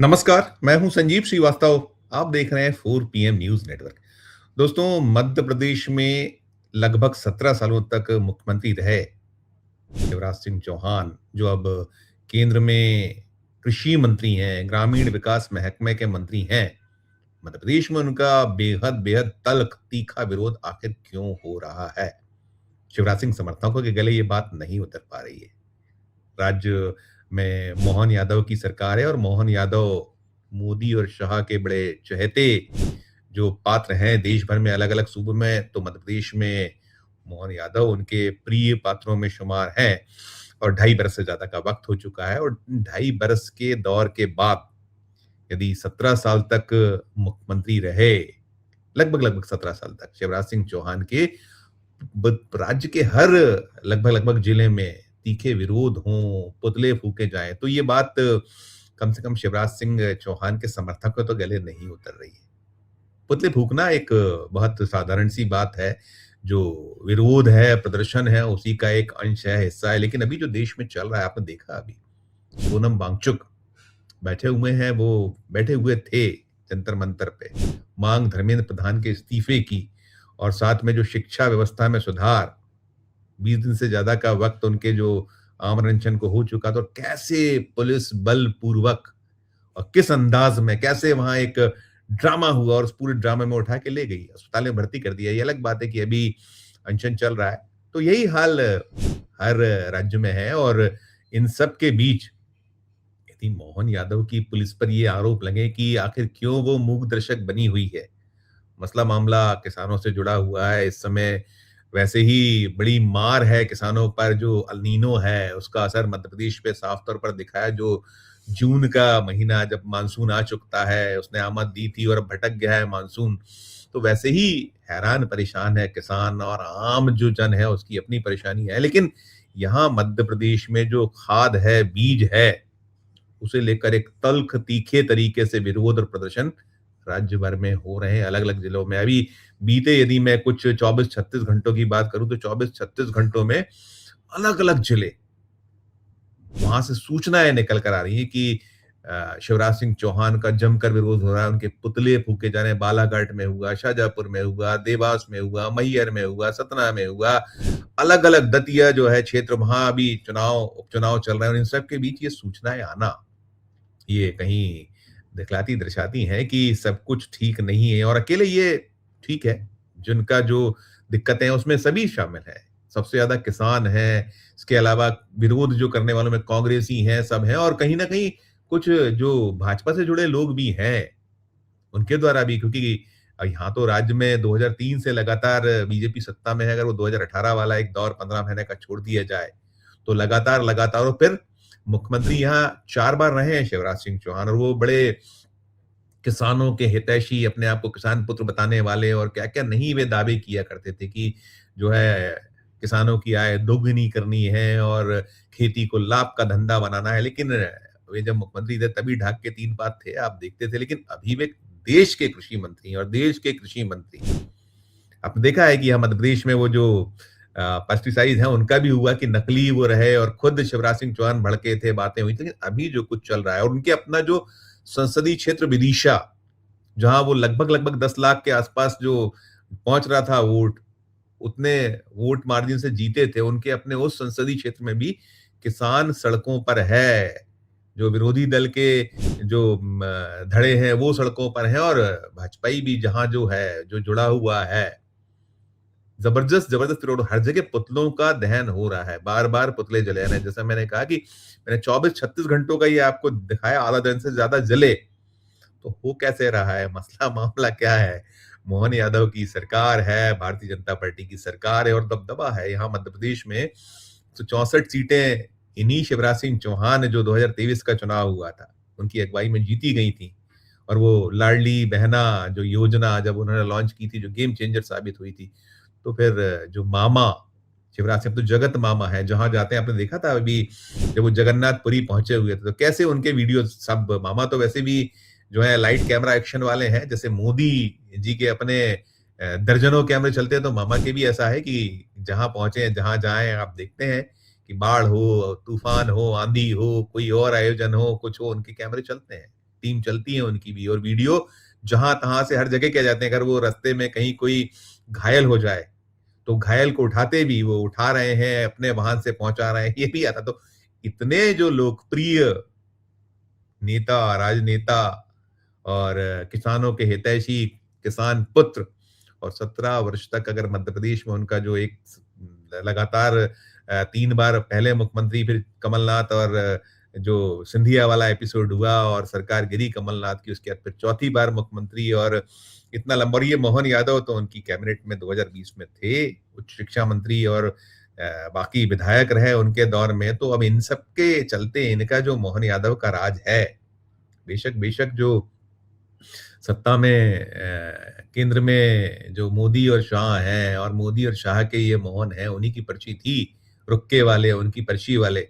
नमस्कार, मैं हूं संजीव श्रीवास्तव। आप देख रहे हैं 4 PM न्यूज नेटवर्क। दोस्तों, मध्य प्रदेश में लगभग 17 सालों तक मुख्यमंत्री रहे शिवराज सिंह चौहान, जो अब केंद्र में कृषि मंत्री हैं, ग्रामीण विकास महकमे के मंत्री हैं। मध्य प्रदेश में उनका बेहद बेहद तल्ख तीखा विरोध आखिर क्यों हो रहा है? शिवराज सिंह समर्थकों के गले ये बात नहीं उतर पा रही है। राज्य में मोहन यादव की सरकार है और मोहन यादव मोदी और शाह के बड़े चहेते जो पात्र हैं देश भर में, अलग अलग सूबों में, तो मध्य प्रदेश में मोहन यादव उनके प्रिय पात्रों में शुमार हैं। और 2.5 बरस से ज्यादा का वक्त हो चुका है, और 2.5 बरस के दौर के बाद यदि 17 साल तक मुख्यमंत्री रहे, लगभग लगभग 17 साल तक शिवराज सिंह चौहान के राज्य के हर लगभग लगभग जिले में तीखे विरोध हों, पुतले फूके जाएं, तो ये बात कम से कम शिवराज सिंह चौहान के समर्थकों तो गले नहीं उतर रही है। पुतले फूकना एक बहुत साधारण सी बात है। जो विरोध है, प्रदर्शन है, उसी का एक अंश है, हिस्सा है। लेकिन अभी जो देश में चल रहा है, आपने देखा अभी सोनम वांगचुक बैठे हुए हैं, वो बैठे हुए थे जंतर मंतर पे, मांग धर्मेंद्र प्रधान के इस्तीफे की, और साथ में जो शिक्षा व्यवस्था में सुधार, 20 दिन से ज्यादा का वक्त उनके जो आमरण अनशन को हो चुका, तो कैसे पुलिस बल पूर्वक और किस अंदाज में कैसे वहां एक ड्रामा हुआ, और उस पूरे ड्रामे में उठा के ले गई, अस्पताल में भर्ती कर दिया। ये अलग बात है कि अभी अनशन चल रहा है। तो यही हाल हर राज्य में है। और इन सब के बीच यदि मोहन यादव की पुलिस पर ये आरोप लगे कि आखिर क्यों वो मूक दर्शक बनी हुई है, मसला मामला किसानों से जुड़ा हुआ है। इस समय वैसे ही बड़ी मार है किसानों पर, जो अल-नीनो है उसका असर मध्य प्रदेश पे साफ तौर पर दिखा है। जो जून का महीना जब मानसून आ चुकता है, उसने आमद दी थी और अब भटक गया है मानसून, तो वैसे ही हैरान परेशान है किसान, और आम जो जन है उसकी अपनी परेशानी है। लेकिन यहाँ मध्य प्रदेश में जो खाद है, बीज है, उसे लेकर एक तल्ख तीखे तरीके से विरोध और प्रदर्शन राज्य भर में हो रहे हैं, अलग अलग जिलों में। अभी बीते यदि मैं कुछ 24-36 घंटों की बात करूं, तो 24-36 घंटों में अलग अलग जिले, वहां से सूचनाएं निकल कर आ रही है कि शिवराज सिंह चौहान का जमकर विरोध हो रहा है। उनके पुतले फूके जा रहे हैं। बालाघाट में हुआ, शाहजहांपुर में हुआ, देवास में हुआ, मैहर में हुआ, सतना में हुआ, अलग अलग दतिया जो है क्षेत्र, वहां अभी उपचुनाव चल रहे हैं। और इन सब के बीच ये सूचनाएं आना, ये कहीं दिखलाती दर्शाती हैं कि सब कुछ ठीक नहीं है। और अकेले ये ठीक है, जिनका जो दिक्कतें हैं उसमें सभी शामिल हैं। सबसे ज्यादा किसान हैं, इसके अलावा विरोध जो करने वालों में कांग्रेसी हैं, सब हैं, और कहीं ना कहीं कुछ जो भाजपा से जुड़े लोग भी हैं, उनके द्वारा भी, क्योंकि यहाँ तो राज्य में 2003 से लगातार बीजेपी सत्ता में है। अगर वो 2018 वाला एक दौर 15 महीने का छोड़ दिया जाए, तो लगातार लगातार, और फिर मुख्यमंत्री यहाँ 4 बार रहे हैं शिवराज सिंह चौहान, और वो बड़े किसानों के हितैषी, अपने आप को किसान पुत्र बताने वाले, और क्या क्या नहीं वे दावे किया करते थे कि जो है किसानों की आय दोगुनी करनी है और खेती को लाभ का धंधा बनाना है। लेकिन वे जब मुख्यमंत्री थे तभी ढाक के 3 बात थे, आप देखते थे। लेकिन अभी वे देश के कृषि मंत्री हैं, और देश के कृषि मंत्री, आपने देखा है कि यहाँ मध्य प्रदेश में वो जो पेस्टिसाइड है उनका भी हुआ कि नकली वो रहे, और खुद शिवराज सिंह चौहान भड़के थे, बातें हुई थी। लेकिन अभी जो कुछ चल रहा है, और उनके अपना जो संसदीय क्षेत्र विदिशा, जहां वो लगभग लगभग 10 लाख के आसपास जो पहुंच रहा था वोट, उतने वोट मार्जिन से जीते थे, उनके अपने उस संसदीय क्षेत्र में भी किसान सड़कों पर है। जो विरोधी दल के जो धड़े हैं वो सड़कों पर हैं, और भाजपाई भी जहां जो है, जो जुड़ा हुआ है, जबरदस्त जबरदस्त विरोध। हर जगह पुतलों का दहन हो रहा है, बार बार पुतले जले रहे हैं। जैसा मैंने कहा कि मैंने 24-36 घंटों का ये आपको दिखाया, आधा दिन से ज्यादा जले। तो हो कैसे रहा है, मसला मामला क्या है? मोहन यादव की सरकार है, भारतीय जनता पार्टी की सरकार है, और दबदबा है यहाँ मध्य प्रदेश में। तो 64 सीटें इन्हीं शिवराज सिंह चौहान, जो 2023 का चुनाव हुआ था, उनकी अगुवाई में जीती गई थी। और वो लाडली बहना जो योजना जब उन्होंने लॉन्च की थी, जो गेम चेंजर साबित हुई थी, तो फिर जो मामा शिवराज सिंह तो जगत मामा है, जहां जाते हैं, आपने देखा था अभी जब वो जगन्नाथपुरी पहुंचे हुए थे, तो कैसे उनके वीडियो, सब मामा तो वैसे भी जो है लाइट कैमरा एक्शन वाले हैं। जैसे मोदी जी के अपने दर्जनों कैमरे चलते हैं, तो मामा के भी ऐसा है कि जहां पहुंचे, जहां जाएं, आप देखते हैं कि बाढ़ हो, तूफान हो, आंधी हो, कोई और आयोजन हो, कुछ हो, उनके कैमरे चलते हैं। टीम चलती है उनकी भी, और वीडियो जहां-तहां से हर जगह किए जाते हैं। अगर वो रास्ते में कहीं कोई घायल हो जाए, तो घायल को उठाते भी वो उठा रहे हैं, अपने वाहन से पहुंचा रहे हैं, ये भी आता। तो इतने जो लोकप्रिय नेता, राजनेता और किसानों के हितैषी, किसान पुत्र, और 17 वर्ष तक अगर मध्य प्रदेश में उनका जो एक लगातार 3 बार पहले मुख्यमंत्री, फिर कमलनाथ, और जो सिंधिया वाला एपिसोड हुआ और सरकार गिरी कमलनाथ की, उसके बाद फिर चौथी बार मुख्यमंत्री, और इतना लंबा। और ये मोहन यादव तो उनकी कैबिनेट में 2020 में थे, उच्च शिक्षा मंत्री, और बाकी विधायक रहे उनके दौर में। तो अब इन सब के चलते इनका जो मोहन यादव का राज है, बेशक बेशक जो सत्ता में केंद्र में जो मोदी और शाह हैं, और मोदी और शाह के ये मोहन है, उन्हीं की पर्ची थी, रुक्के वाले उनकी पर्ची वाले।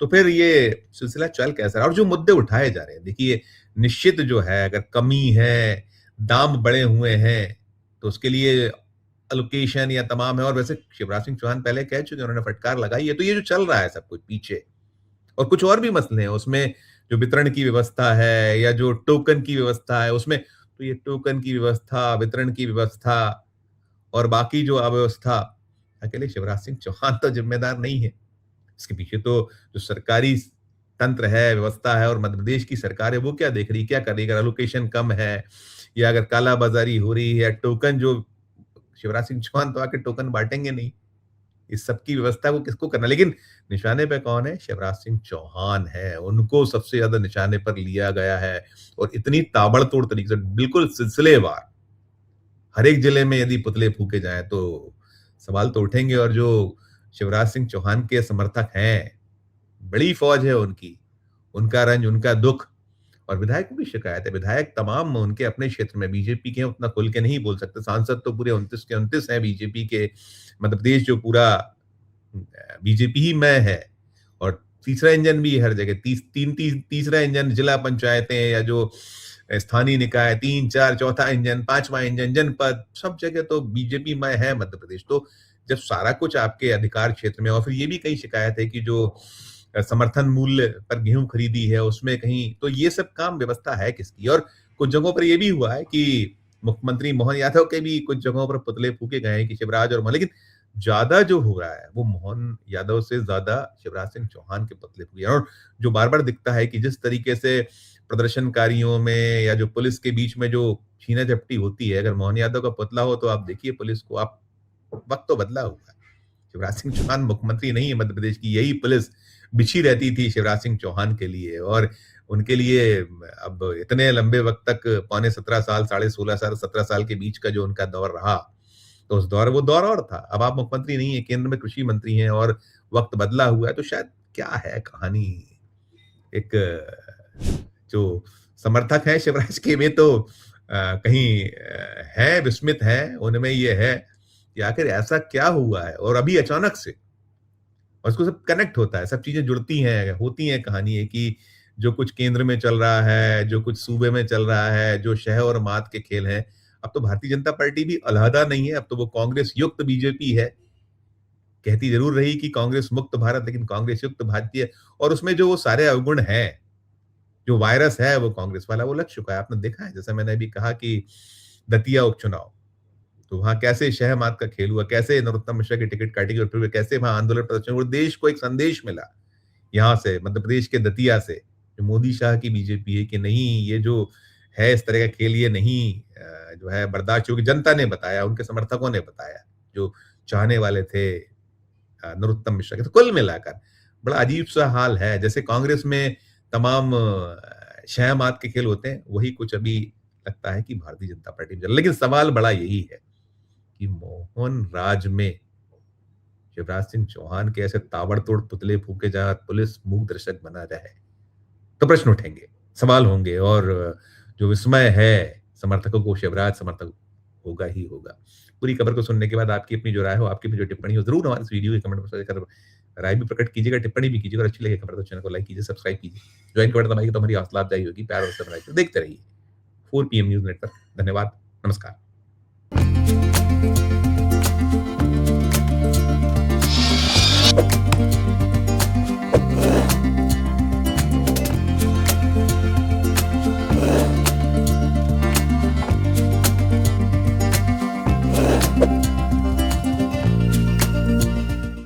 तो फिर ये सिलसिला चल कैसा रहा, और जो मुद्दे उठाए जा रहे हैं, देखिए निश्चित जो है, अगर कमी है, दाम बढ़े हुए हैं, तो उसके लिए एलोकेशन या तमाम है। और वैसे शिवराज सिंह चौहान पहले कह चुके हैं, उन्होंने फटकार लगाई है। तो ये जो चल रहा है सब कुछ पीछे, और कुछ और भी मसले हैं उसमें, जो वितरण की व्यवस्था है या जो टोकन की व्यवस्था है उसमें, तो ये टोकन की व्यवस्था, वितरण की व्यवस्था और बाकी जो अव्यवस्था, अकेले शिवराज सिंह चौहान तो जिम्मेदार नहीं है। इसके पीछे तो जो सरकारी तंत्र है, व्यवस्था है, और मध्य प्रदेश की सरकार है, वो क्या देख रही, क्या कर रही है। अगर एलोकेशन कम है, या अगर कालाबाजारी हो रही है, टोकन जो, शिवराज सिंह चौहान तो आके टोकन बांटेंगे नहीं, इस सब की व्यवस्था को किसको करना। लेकिन निशाने पे कौन है? शिवराज सिंह चौहान है, उनको सबसे ज्यादा निशाने पर लिया गया है, और इतनी ताबड़तोड़ तरीके से, बिल्कुल सिलसिलेवार, हर एक जिले में यदि पुतले फूके जाएं तो सवाल तो उठेंगे। और जो शिवराज सिंह चौहान के समर्थक हैं, बड़ी फौज है उनकी, उनका रंज, उनका दुख। और विधायकों की शिकायत है, विधायक तमाम उनके अपने क्षेत्र में बीजेपी के हैं, उतना खुल के नहीं बोल सकते। सांसद तो पूरे 29 के 29 हैं बीजेपी के। मध्य प्रदेश जो पूरा बीजेपी ही में है, और तीसरा इंजन भी हर जगह, तीसरा इंजन जिला पंचायतें या जो स्थानीय निकाय, 3, 4, चौथा इंजन, पांचवा इंजन जनपद, सब जगह तो बीजेपी में है मध्य प्रदेश। तो जब सारा कुछ आपके अधिकार क्षेत्र में, और फिर ये भी कई शिकायत है कि जो समर्थन मूल्य पर गेहूं खरीदी है उसमें कहीं, तो ये सब काम व्यवस्था है किसकी। और कुछ जगहों पर ये भी हुआ है कि मुख्यमंत्री मोहन यादव के भी कुछ जगहों पर पुतले फूके गए हैं कि शिवराज और मोहन, लेकिन ज्यादा जो हो रहा है वो मोहन यादव से ज्यादा शिवराज सिंह चौहान के पुतले फूके हैं। और जो बार बार दिखता है कि जिस तरीके से प्रदर्शनकारियों में या जो पुलिस के बीच में जो छीना झपटी होती है, अगर मोहन यादव का पुतला हो तो आप देखिए पुलिस को, आप, वक्त तो बदला हुआ है। शिवराज सिंह चौहान मुख्यमंत्री नहीं है मध्य प्रदेश की, यही पुलिस बिछी रहती थी शिवराज सिंह चौहान के लिए, और उनके लिए अब इतने लंबे वक्त तक, पौने 17 साल, 16.5 साल, 17 साल के बीच का जो उनका दौर रहा, तो उस दौर, वो दौर और था। अब आप मुख्यमंत्री नहीं है, केंद्र में कृषि मंत्री हैं, और वक्त बदला हुआ है। तो शायद क्या है कहानी, एक जो समर्थक है शिवराज के, वे तो कहीं है, विस्मित है, उनमें ये है कि आखिर ऐसा क्या हुआ है, और अभी अचानक से, और उसको सब कनेक्ट होता है, सब चीजें जुड़ती हैं, होती हैं। कहानी है कि जो कुछ केंद्र में चल रहा है, जो कुछ सूबे में चल रहा है, जो शह और मात के खेल हैं, अब तो भारतीय जनता पार्टी भी अलहदा नहीं है, अब तो वो कांग्रेस युक्त बीजेपी है। कहती जरूर रही कि कांग्रेस मुक्त भारत, लेकिन कांग्रेस युक्त भारतीय, और उसमें जो वो सारे अवगुण हैं, जो वायरस है वो कांग्रेस वाला, वो लग चुका है। आपने देखा है, जैसा मैंने अभी कहा कि दतिया उपचुनाव, तो वहां कैसे शहमात का खेल हुआ, कैसे नरोत्तम मिश्रा की टिकट काटी गई, और फिर कैसे वहां आंदोलन प्रदर्शन, और देश को एक संदेश मिला यहाँ से, मध्य प्रदेश के दतिया से, जो मोदी शाह की बीजेपी है, कि नहीं, ये जो है इस तरह का खेल, ये नहीं जो है बर्दाश्त होगी। जनता ने बताया, उनके समर्थकों ने बताया, जो चाहने वाले थे नरोत्तम मिश्रा के। तो कुल मिलाकर बड़ा अजीब सा हाल है, जैसे कांग्रेस में तमाम शहमात के खेल होते हैं, वही कुछ अभी लगता है कि भारतीय जनता पार्टी में। लेकिन सवाल बड़ा यही है कि मोहन राज में शिवराज सिंह चौहान के ऐसे ताबड़तोड़ पुतले फूके जहां पुलिस मूक दर्शक बना रहे, तो प्रश्न उठेंगे, सवाल होंगे, और जो विस्मय है समर्थकों को, शिवराज समर्थक होगा ही होगा। पूरी खबर को सुनने के बाद आपकी अपनी जो राय हो, आपकी अपनी जो टिप्पणी हो, जरूर हमारे इस वीडियो के कमेंट बॉक्स में राय भी प्रकट कीजिएगा, टिप्पणी भी कीजिएगा। और अच्छी लगे खबर तो चैनल को लाइक कीजिए, सब्सक्राइब कीजिए, ज्वाइन कर बटन दबाइए, तो हमारी हौसला अफजाई होगी। प्यार और सब्सक्राइब देखते रहिए 4 PM न्यूज नेटवर्क। धन्यवाद, नमस्कार।